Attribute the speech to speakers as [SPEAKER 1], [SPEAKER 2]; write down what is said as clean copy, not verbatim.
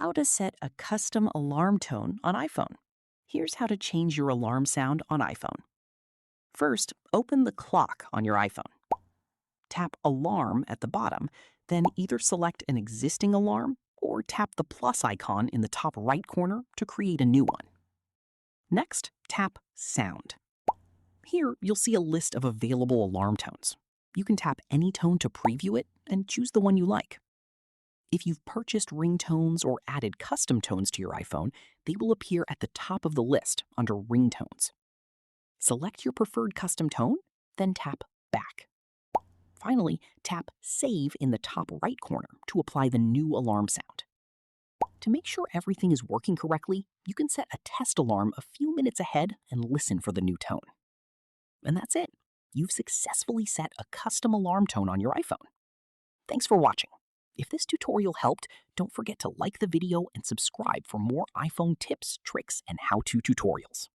[SPEAKER 1] how to set a custom alarm tone on iPhone. Here's how to change your alarm sound on iPhone. First, open the clock on your iPhone. Tap Alarm at the bottom, then either select an existing alarm or tap the plus icon in the top right corner to create a new one. Next, tap Sound. Here, you'll see a list of available alarm tones. You can tap any tone to preview it and choose the one you like. If you've purchased ringtones or added custom tones to your iPhone, they will appear at the top of the list under ringtones. Select your preferred custom tone, then tap Back. Finally, tap Save in the top right corner to apply the new alarm sound. To make sure everything is working correctly, you can set a test alarm a few minutes ahead and listen for the new tone. And that's it. You've successfully set a custom alarm tone on your iPhone. Thanks for watching. If this tutorial helped, don't forget to like the video and subscribe for more iPhone tips, tricks, and how-to tutorials.